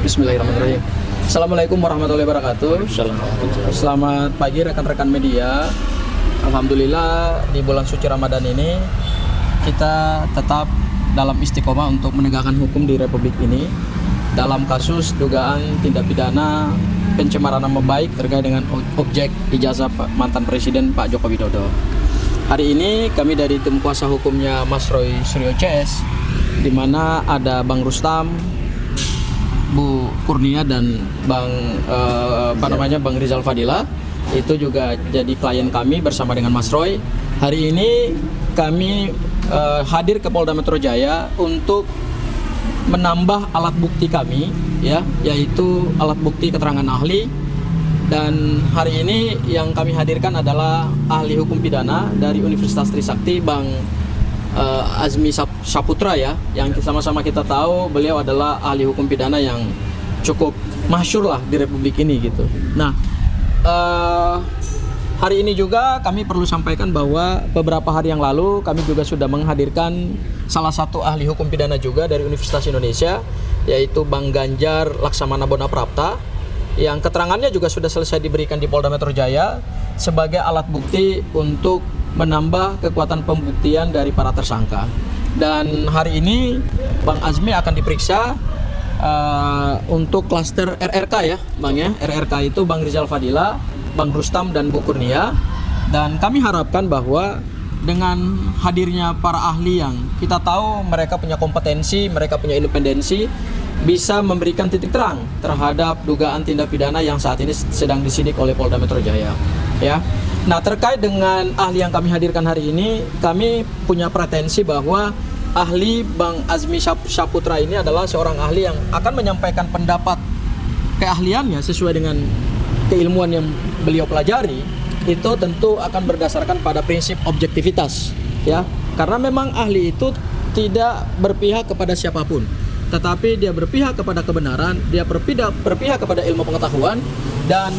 Bismillahirrahmanirrahim. Assalamualaikum warahmatullahi wabarakatuh. Selamat pagi rekan-rekan media. Alhamdulillah di bulan suci Ramadan ini kita tetap dalam istiqomah untuk menegakkan hukum di Republik ini dalam kasus dugaan tindak pidana pencemaran nama baik terkait dengan objek ijazah mantan Presiden Pak Joko Widodo. Hari ini kami dari tim kuasa hukumnya Mas Roy Suryo CS, di mana ada Bang Rustam, Bu Kurnia dan Bang Rizal Fadila, itu juga jadi klien kami bersama dengan Mas Roy. Hari ini kami hadir ke Polda Metro Jaya untuk menambah alat bukti kami, ya, yaitu alat bukti keterangan ahli. Dan hari ini yang kami hadirkan adalah ahli hukum pidana dari Universitas Trisakti, Bang Azmi Saputra, ya, yang sama-sama kita tahu beliau adalah ahli hukum pidana yang cukup masyhur lah di Republik ini gitu. Nah, hari ini juga kami perlu sampaikan bahwa beberapa hari yang lalu kami juga sudah menghadirkan salah satu ahli hukum pidana juga dari Universitas Indonesia, yaitu Bang Ganjar Laksamana Bonaprapta, yang keterangannya juga sudah selesai diberikan di Polda Metro Jaya sebagai alat bukti untuk menambah kekuatan pembuktian dari para tersangka. Dan hari ini Bang Azmi akan diperiksa untuk klaster RRK, ya Bang, ya. RRK itu Bang Rizal Fadila, Bang Rustam dan Bu Kurnia. Dan kami harapkan bahwa dengan hadirnya para ahli yang kita tahu mereka punya kompetensi, mereka punya independensi, bisa memberikan titik terang terhadap dugaan tindak pidana yang saat ini sedang disidik oleh Polda Metro Jaya, ya. Nah, terkait dengan ahli yang kami hadirkan hari ini, kami punya pretensi bahwa ahli Bang Azmi Saputra ini adalah seorang ahli yang akan menyampaikan pendapat keahliannya sesuai dengan keilmuan yang beliau pelajari. Itu tentu akan berdasarkan pada prinsip objektivitas, ya. Karena memang ahli itu tidak berpihak kepada siapapun, tetapi dia berpihak kepada kebenaran, dia berpihak kepada ilmu pengetahuan, dan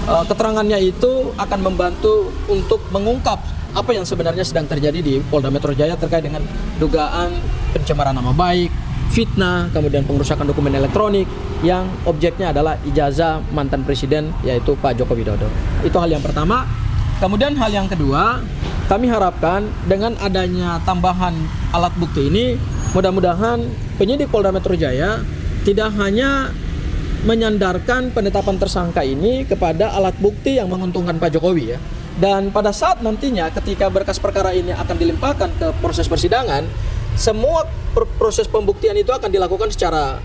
keterangannya itu akan membantu untuk mengungkap apa yang sebenarnya sedang terjadi di Polda Metro Jaya terkait dengan dugaan pencemaran nama baik, fitnah, kemudian pengerusakan dokumen elektronik yang objeknya adalah ijazah mantan presiden, yaitu Pak Joko Widodo. Itu hal yang pertama. Kemudian hal yang kedua, kami harapkan dengan adanya tambahan alat bukti ini, mudah-mudahan penyidik Polda Metro Jaya tidak hanya menyandarkan penetapan tersangka ini kepada alat bukti yang menguntungkan Pak Jokowi, ya. Dan pada saat nantinya ketika berkas perkara ini akan dilimpahkan ke proses persidangan, semua proses pembuktian itu akan dilakukan secara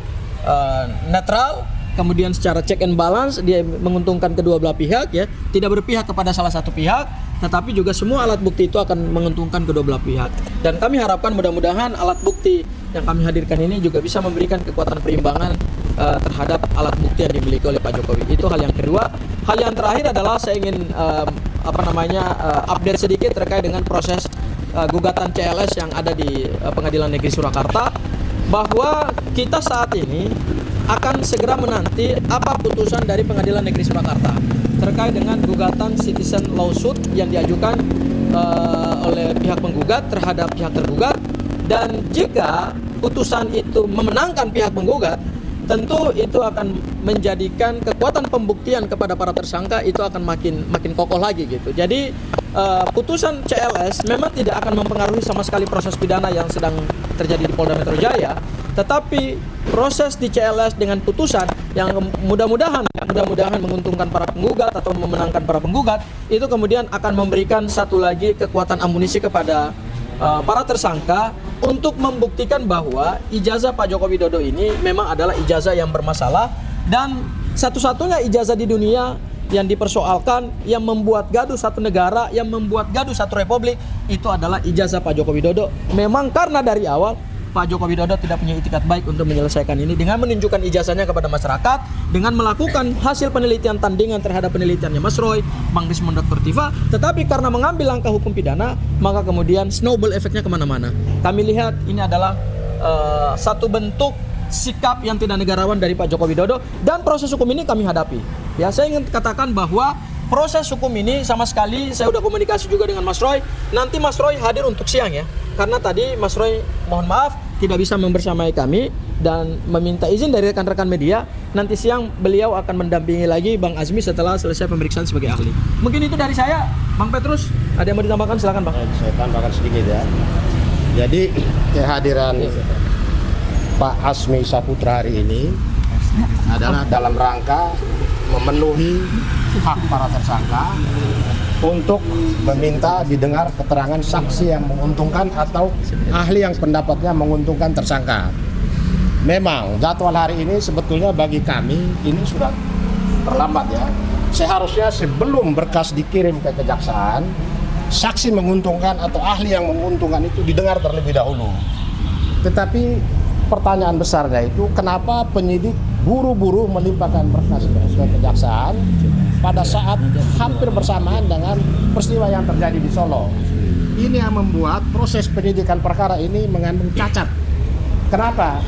netral, kemudian secara check and balance, dia menguntungkan kedua belah pihak, ya, tidak berpihak kepada salah satu pihak, tetapi juga semua alat bukti itu akan menguntungkan kedua belah pihak. Dan kami harapkan mudah-mudahan alat bukti yang kami hadirkan ini juga bisa memberikan kekuatan perimbangan terhadap alat bukti yang dimiliki oleh Pak Jokowi. Itu hal yang kedua. Hal yang terakhir adalah saya ingin update sedikit terkait dengan proses gugatan CLS yang ada di Pengadilan Negeri Surakarta, bahwa kita saat ini akan segera menanti apa putusan dari Pengadilan Negeri Surakarta terkait dengan gugatan citizen lawsuit yang diajukan oleh pihak penggugat terhadap pihak tergugat. Dan jika putusan itu memenangkan pihak penggugat, tentu itu akan menjadikan kekuatan pembuktian kepada para tersangka itu akan makin kokoh lagi gitu. Jadi putusan CLS memang tidak akan mempengaruhi sama sekali proses pidana yang sedang terjadi di Polda Metro Jaya, tetapi proses di CLS dengan putusan yang mudah-mudahan menguntungkan para penggugat atau memenangkan para penggugat, itu kemudian akan memberikan satu lagi kekuatan amunisi kepada para tersangka untuk membuktikan bahwa ijazah Pak Joko Widodo ini memang adalah ijazah yang bermasalah, dan satu-satunya ijazah di dunia yang dipersoalkan, yang membuat gaduh satu negara, yang membuat gaduh satu republik, itu adalah ijazah Pak Joko Widodo. Memang karena dari awal Pak Joko Widodo tidak punya itikat baik untuk menyelesaikan ini dengan menunjukkan ijazahnya kepada masyarakat, dengan melakukan hasil penelitian tandingan terhadap penelitiannya Mas Roy, Bang Rismond, Dr. Tifa, tetapi karena mengambil langkah hukum pidana, maka kemudian snowball efeknya kemana-mana. Kami lihat ini adalah satu bentuk sikap yang tidak negarawan dari Pak Joko Widodo, dan proses hukum ini kami hadapi. Ya, saya ingin katakan bahwa proses hukum ini sama sekali, saya udah komunikasi juga dengan Mas Roy. Nanti Mas Roy hadir untuk siang, ya. Karena tadi Mas Roy mohon maaf tidak bisa membersamai kami dan meminta izin dari rekan-rekan media. Nanti siang beliau akan mendampingi lagi Bang Azmi setelah selesai pemeriksaan sebagai ahli. Mungkin itu dari saya, Bang Petrus. Ada yang mau ditambahkan? Silakan, Bang. Saya tambahkan sedikit ya. Jadi kehadiran Pak Azmi Saputra hari ini adalah dalam rangka memenuhi hak para tersangka untuk meminta didengar keterangan saksi yang menguntungkan atau ahli yang pendapatnya menguntungkan tersangka. Memang jadwal hari ini sebetulnya bagi kami ini sudah terlambat ya. Seharusnya sebelum berkas dikirim ke kejaksaan, saksi menguntungkan atau ahli yang menguntungkan itu didengar terlebih dahulu. Tetapi pertanyaan besarnya itu kenapa penyidik buru-buru melimpahkan berkas ke kejaksaan pada saat hampir bersamaan dengan peristiwa yang terjadi di Solo. Ini yang membuat proses penyidikan perkara ini mengandung cacat. Kenapa?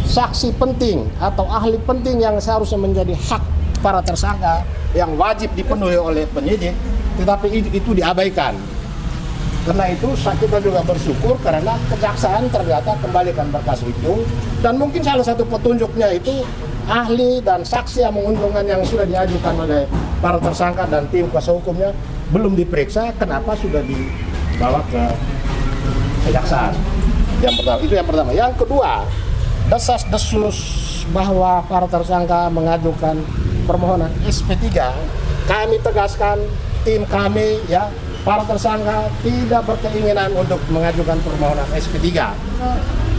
Saksi penting atau ahli penting yang seharusnya menjadi hak para tersangka yang wajib dipenuhi oleh penyidik, tetapi itu diabaikan. Karena itu kita juga bersyukur karena kejaksaan ternyata kembalikan berkas itu, dan mungkin salah satu petunjuknya itu ahli dan saksi yang menguntungkan yang sudah diajukan oleh para tersangka dan tim kuasa hukumnya belum diperiksa, kenapa sudah dibawa ke kejaksaan. Yang pertama, itu yang pertama. Yang kedua, desas-desus bahwa para tersangka mengajukan permohonan SP3, kami tegaskan, tim kami ya, para tersangka tidak berkeinginan untuk mengajukan permohonan SP3.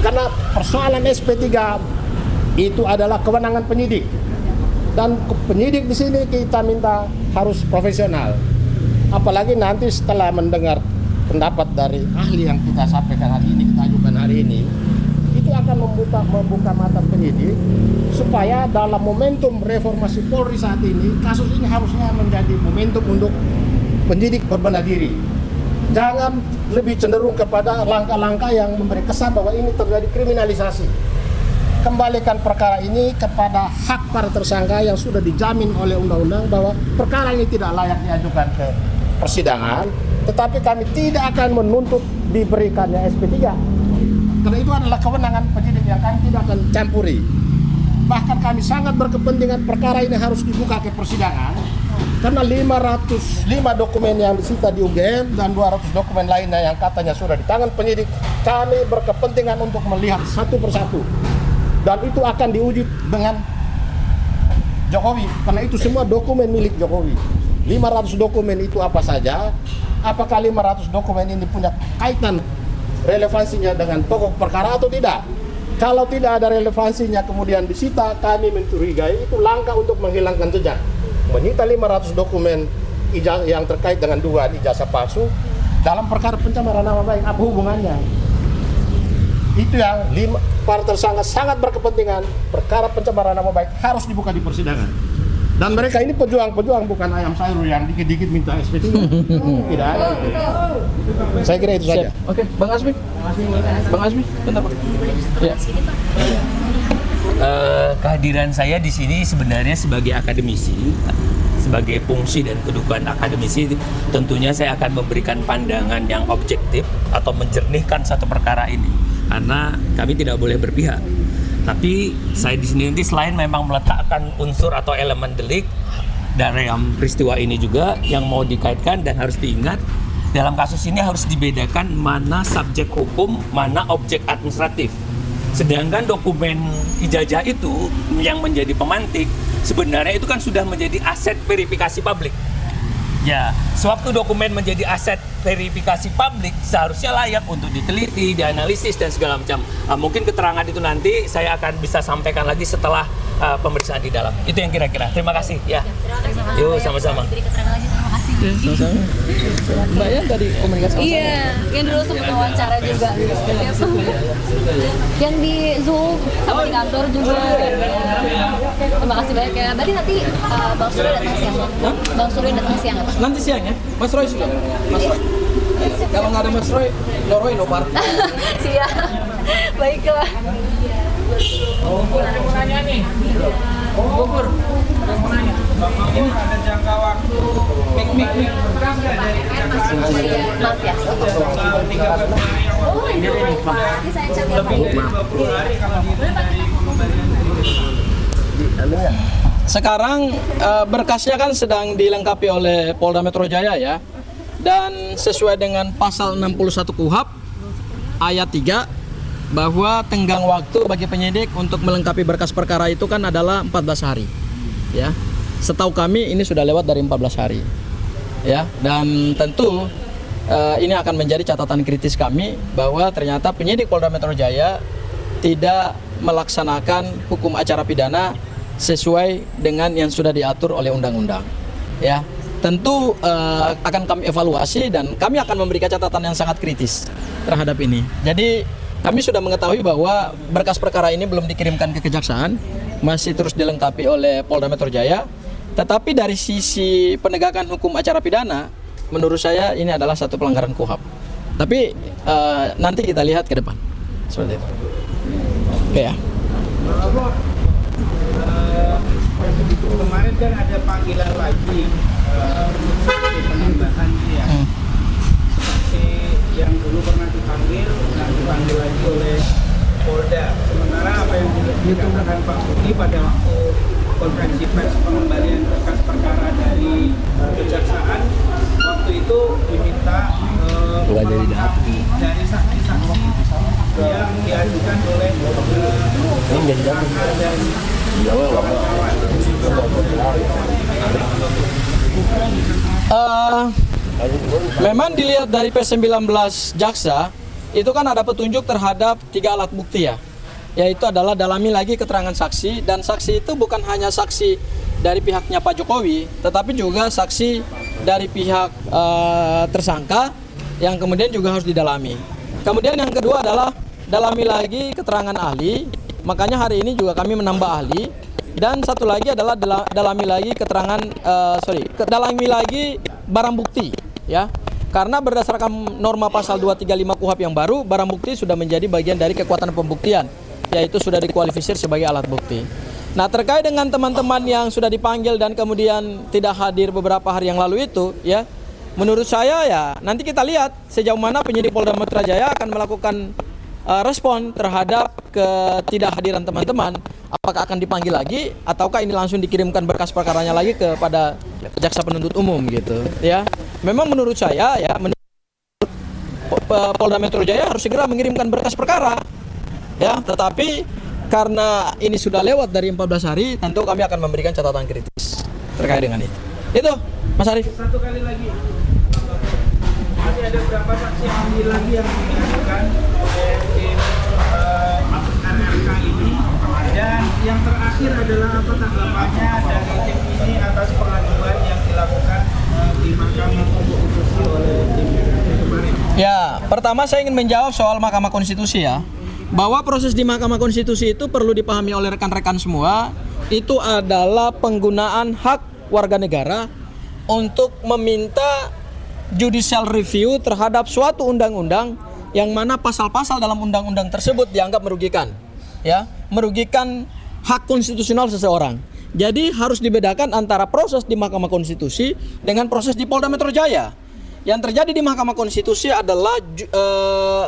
Karena persoalan SP3 itu adalah kewenangan penyidik. Dan penyidik di sini kita minta harus profesional. Apalagi nanti setelah mendengar pendapat dari ahli yang kita sampaikan hari ini, kita ajukan hari ini, itu akan membuka mata penyidik supaya dalam momentum reformasi Polri saat ini, kasus ini harusnya menjadi momentum untuk penyidik berbenah diri. Jangan lebih cenderung kepada langkah-langkah yang memberi kesan bahwa ini terjadi kriminalisasi. Kembalikan perkara ini kepada hak para tersangka yang sudah dijamin oleh undang-undang bahwa perkara ini tidak layak diajukan ke persidangan, tetapi kami tidak akan menuntut diberikannya SP3. Karena itu adalah kewenangan penyidik yang kami tidak akan campuri. Bahkan kami sangat berkepentingan perkara ini harus dibuka ke persidangan, karena 505 dokumen yang disita di UGM dan 200 dokumen lainnya yang katanya sudah di tangan penyidik, kami berkepentingan untuk melihat satu persatu. Dan itu akan diuji dengan Jokowi, karena itu semua dokumen milik Jokowi. 500 dokumen itu apa saja? Apakah 500 dokumen ini punya kaitan relevansinya dengan pokok perkara atau tidak? Kalau tidak ada relevansinya kemudian disita, kami mencurigai itu langkah untuk menghilangkan jejak. Menyita 500 dokumen yang terkait dengan dugaan ijazah palsu dalam perkara pencemaran nama baik, apa hubungannya? Itu yang para tersangka sangat berkepentingan perkara pencemaran nama baik harus dibuka di persidangan. Dan mereka ini pejuang-pejuang, bukan ayam sayur yang dikit-dikit minta SP3. Tidak ada itu. Saya kira itu saja. Oke, Bang Azmi. Bang Azmi, bentar Pak. Ya. Kehadiran saya di sini sebenarnya sebagai akademisi, sebagai fungsi dan kedudukan akademisi, tentunya saya akan memberikan pandangan yang objektif atau menjernihkan satu perkara ini, karena kami tidak boleh berpihak. Tapi saya di sini nanti selain memang meletakkan unsur atau elemen delik dari peristiwa ini juga yang mau dikaitkan dan harus diingat, dalam kasus ini harus dibedakan mana subjek hukum, mana objek administratif. Sedangkan dokumen ijazah itu yang menjadi pemantik sebenarnya itu kan sudah menjadi aset verifikasi publik. Ya, sewaktu dokumen menjadi aset verifikasi publik seharusnya layak untuk diteliti, dianalisis dan segala macam. Mungkin keterangan itu nanti saya akan bisa sampaikan lagi setelah pemeriksaan di dalam. Itu yang kira-kira. Terima kasih ya. Yuk sama-sama. Sama-sama. Mbak Yan dari komunikasi. Iya, yang dulu sempat wawancara juga. Yang di Zoom sama di kantor juga. Terima kasih banyak ya. Berarti nanti Bang Surya datang siang. Bang Surya datang siang apa? Nanti siang ya, Mas Roy sudah. Mas Roy. Kalau nggak ada Mas Roy, no Roy no part. Siap. Baiklah. Ada mau nanya nih. Bogor. Ada mau nanya. Ini ada jangka waktu mik. Maaf ya. Soal 3 Februari yang Ini saya lebih dari 20 hari kalau dihitung dari pengembalian dari Sekarang berkasnya kan sedang dilengkapi oleh Polda Metro Jaya ya. Dan sesuai dengan pasal 61 KUHP ayat 3 bahwa tenggang waktu bagi penyidik untuk melengkapi berkas perkara itu kan adalah 14 hari. Ya. Setahu kami ini sudah lewat dari 14 hari. Ya, dan tentu ini akan menjadi catatan kritis kami bahwa ternyata penyidik Polda Metro Jaya tidak melaksanakan hukum acara pidana sesuai dengan yang sudah diatur oleh undang-undang. Ya, tentu akan kami evaluasi dan kami akan memberikan catatan yang sangat kritis terhadap ini. Jadi kami sudah mengetahui bahwa berkas perkara ini belum dikirimkan ke kejaksaan, masih terus dilengkapi oleh Polda Metro Jaya. Tetapi dari sisi penegakan hukum acara pidana, menurut saya ini adalah satu pelanggaran KUHP. Tapi nanti kita lihat ke depan. Seperti itu. Oke ya. kemarin kan ada panggilan lagi saksi penambahan ya. Saksi yang dulu pernah dipanggil lagi oleh Polda. Sementara apa yang dikatakan Pak Budi pada waktu konferensi pers pengembalian berkas perkara dari kejaksaan, waktu itu diminta melengkapi dari saksi-saksi yang diajukan oleh dan memang dilihat dari P19 jaksa itu kan ada petunjuk terhadap 3 alat bukti ya, yaitu adalah dalami lagi keterangan saksi, dan saksi itu bukan hanya saksi dari pihaknya Pak Jokowi, tetapi juga saksi dari pihak tersangka yang kemudian juga harus didalami. Kemudian yang kedua adalah dalami lagi keterangan ahli, makanya hari ini juga kami menambah ahli. Dan satu lagi adalah dalami lagi dalami lagi barang bukti ya. Karena berdasarkan norma pasal 235 KUHP yang baru, barang bukti sudah menjadi bagian dari kekuatan pembuktian, yaitu sudah dikualifikasi sebagai alat bukti. Nah, terkait dengan teman-teman yang sudah dipanggil dan kemudian tidak hadir beberapa hari yang lalu itu ya, menurut saya ya nanti kita lihat sejauh mana penyidik Polda Metro Jaya akan melakukan respon terhadap ketidakhadiran teman-teman. Apakah akan dipanggil lagi ataukah ini langsung dikirimkan berkas perkaranya lagi kepada jaksa penuntut umum gitu ya. Memang menurut saya ya Polda Metro Jaya harus segera mengirimkan berkas perkara ya, tetapi karena ini sudah lewat dari 14 hari, tentu kami akan memberikan catatan kritis terkait dengan itu. Itu Mas Arief. Satu kali lagi, masih ada berapa saksi ahli lagi yang diajukan oleh tim RRK ini, dan yang terakhir adalah apa tanggapannya dari tim ini atas pengajuan yang dilakukan di Mahkamah Konstitusi oleh tim kemarin? Ya, pertama saya ingin menjawab soal Mahkamah Konstitusi ya, bahwa proses di Mahkamah Konstitusi itu perlu dipahami oleh rekan-rekan semua, itu adalah penggunaan hak warga negara untuk meminta judicial review terhadap suatu undang-undang yang mana pasal-pasal dalam undang-undang tersebut dianggap merugikan, ya, merugikan hak konstitusional seseorang. Jadi harus dibedakan antara proses di Mahkamah Konstitusi dengan proses di Polda Metro Jaya. Yang terjadi di Mahkamah Konstitusi adalah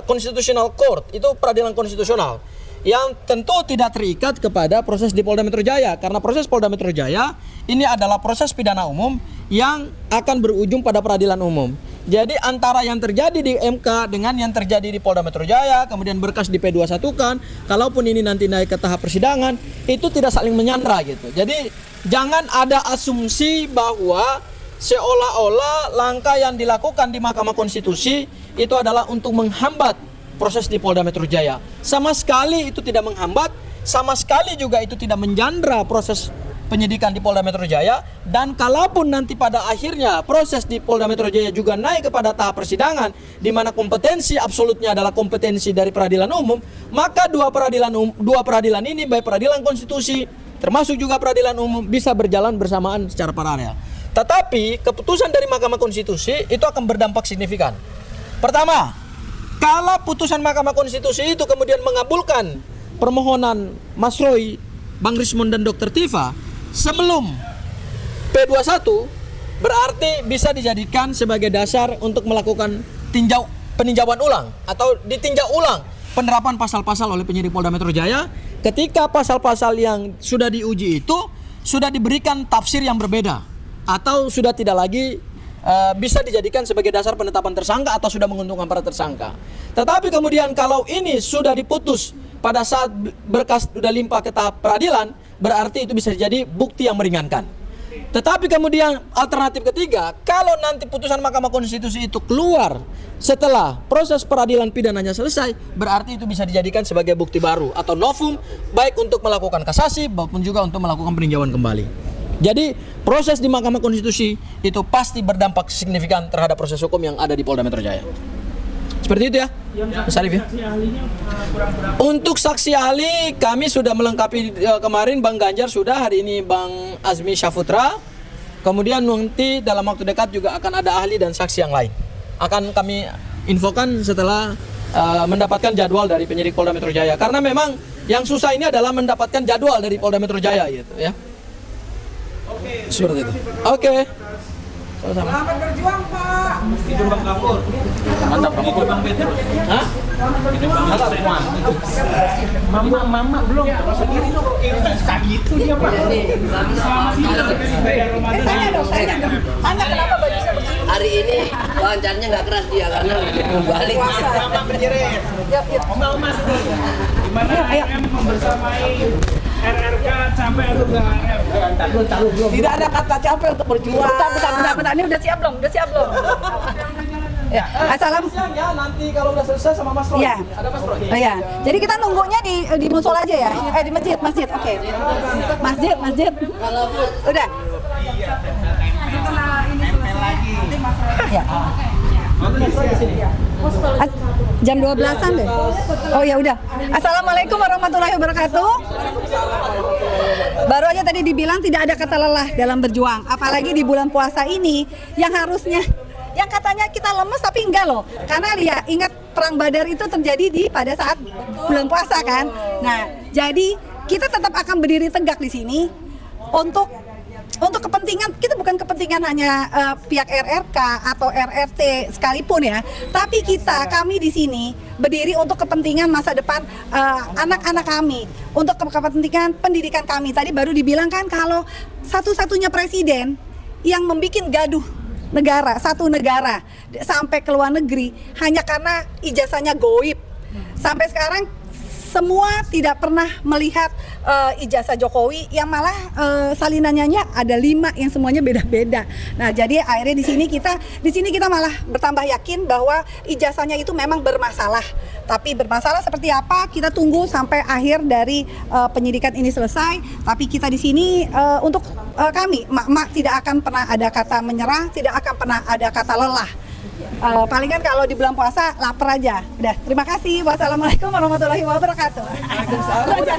Constitutional Court, itu peradilan konstitusional, yang tentu tidak terikat kepada proses di Polda Metro Jaya, karena proses Polda Metro Jaya ini adalah proses pidana umum yang akan berujung pada peradilan umum. Jadi antara yang terjadi di MK dengan yang terjadi di Polda Metro Jaya, kemudian berkas di P21 kan, kalaupun ini nanti naik ke tahap persidangan, itu tidak saling menyandra gitu. Jadi jangan ada asumsi bahwa seolah-olah langkah yang dilakukan di Mahkamah Konstitusi itu adalah untuk menghambat proses di Polda Metro Jaya. Sama sekali itu tidak menghambat, sama sekali juga itu tidak menjandra proses penyidikan di Polda Metro Jaya. Dan kalaupun nanti pada akhirnya proses di Polda Metro Jaya juga naik kepada tahap persidangan, di mana kompetensi absolutnya adalah kompetensi dari peradilan umum, maka dua peradilan ini, baik peradilan konstitusi termasuk juga peradilan umum, bisa berjalan bersamaan secara paralel. Tetapi keputusan dari Mahkamah Konstitusi itu akan berdampak signifikan. Pertama, kalau putusan Mahkamah Konstitusi itu kemudian mengabulkan permohonan Mas Roy, Bang Rismon dan Dr. Tifa sebelum P21, berarti bisa dijadikan sebagai dasar untuk melakukan peninjauan ulang atau ditinjau ulang penerapan pasal-pasal oleh penyidik Polda Metro Jaya. Ketika pasal-pasal yang sudah diuji itu sudah diberikan tafsir yang berbeda atau sudah tidak lagi bisa dijadikan sebagai dasar penetapan tersangka atau sudah menguntungkan para tersangka. Tetapi kemudian kalau ini sudah diputus pada saat berkas sudah limpah ke tahap peradilan, berarti itu bisa jadi bukti yang meringankan. Tetapi kemudian alternatif ketiga, kalau nanti putusan Mahkamah Konstitusi itu keluar setelah proses peradilan pidananya selesai, berarti itu bisa dijadikan sebagai bukti baru atau novum, baik untuk melakukan kasasi maupun juga untuk melakukan peninjauan kembali. Jadi proses di Mahkamah Konstitusi itu pasti berdampak signifikan terhadap proses hukum yang ada di Polda Metro Jaya. Seperti itu ya, Mas Arif ya. Untuk saksi ahli kami sudah melengkapi kemarin Bang Ganjar sudah, hari ini Bang Azmi Syaputra. Kemudian nanti dalam waktu dekat juga akan ada ahli dan saksi yang lain. Akan kami infokan setelah mendapatkan jadwal dari penyidik Polda Metro Jaya. Karena memang yang susah ini adalah mendapatkan jadwal dari Polda Metro Jaya gitu ya. Seperti itu. Oke. Selamat berjuang, Pak. Itu Bang Gafur. Mantap, kamu Itu Bang Petrus. Hah? Itu Bang Petrus. Mama belum. Sendiri tuh gitu dia, Pak. Selamat Ramadan. Tanya dong. Anda kenapa bajunya begini? Hari ini wawancaranya nggak keras dia karena balik. Mama berjerit. Oma sedih. Gimana RM membersamai RRK sampai untuk belum. Tidak ada kata capek untuk berjuang. Bentar. Ini udah siap belum? Ya, assalamualaikum. Ya, nanti kalau udah selesai sama Mas Roy. Ya. Ada Mas Roy. Oh ya, jadi kita nunggunya di musola aja ya? Di masjid. Oke. Masjid. Udah. Ya. Jam 12-an deh. Oh ya udah. Assalamualaikum warahmatullahi wabarakatuh. Baru aja tadi dibilang tidak ada kata lelah dalam berjuang. Apalagi di bulan puasa ini yang harusnya, yang katanya kita lemes tapi enggak loh. Karena ya ingat perang Badar itu terjadi pada saat bulan puasa kan. Nah, jadi kita tetap akan berdiri tegak di sini untuk kepentingan, kita bukan kepentingan hanya pihak RRK atau RRT sekalipun ya, tapi kami di sini berdiri untuk kepentingan masa depan anak-anak kami, untuk kepentingan pendidikan kami. Tadi baru dibilang kan kalau satu-satunya presiden yang membuat gaduh satu negara sampai ke luar negeri hanya karena ijazahnya goib. Sampai sekarang semua tidak pernah melihat ijazah Jokowi, yang malah salinannya ada 5 yang semuanya beda-beda. Nah, jadi akhirnya di sini kita malah bertambah yakin bahwa ijazahnya itu memang bermasalah. Tapi bermasalah seperti apa? Kita tunggu sampai akhir dari penyidikan ini selesai. Tapi kita di sini untuk kami, mak tidak akan pernah ada kata menyerah, tidak akan pernah ada kata lelah. Palingan kalau di bulan puasa lapar aja. Udah, terima kasih. Wassalamualaikum warahmatullahi wabarakatuh. Udah.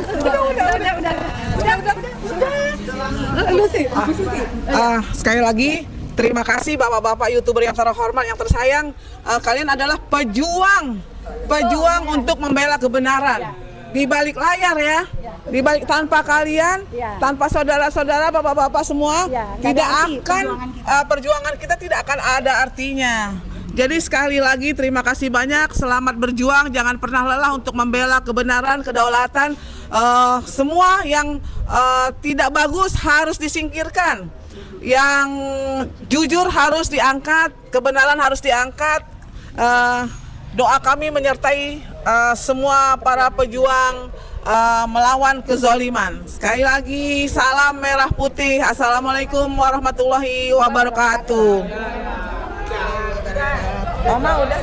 Sekali lagi terima kasih bapak-bapak YouTuber yang terhormat, yang tersayang. Kalian adalah pejuang untuk membela kebenaran. Di balik layar ya, di balik, tanpa kalian, tanpa saudara-saudara, bapak-bapak semua, tidak akan perjuangan kita tidak akan ada artinya. Jadi sekali lagi terima kasih banyak, selamat berjuang, jangan pernah lelah untuk membela kebenaran, kedaulatan. Semua yang tidak bagus harus disingkirkan, yang jujur harus diangkat, kebenaran harus diangkat. Doa kami menyertai semua para pejuang melawan kezaliman. Sekali lagi salam merah putih. Assalamualaikum warahmatullahi wabarakatuh. Mama udah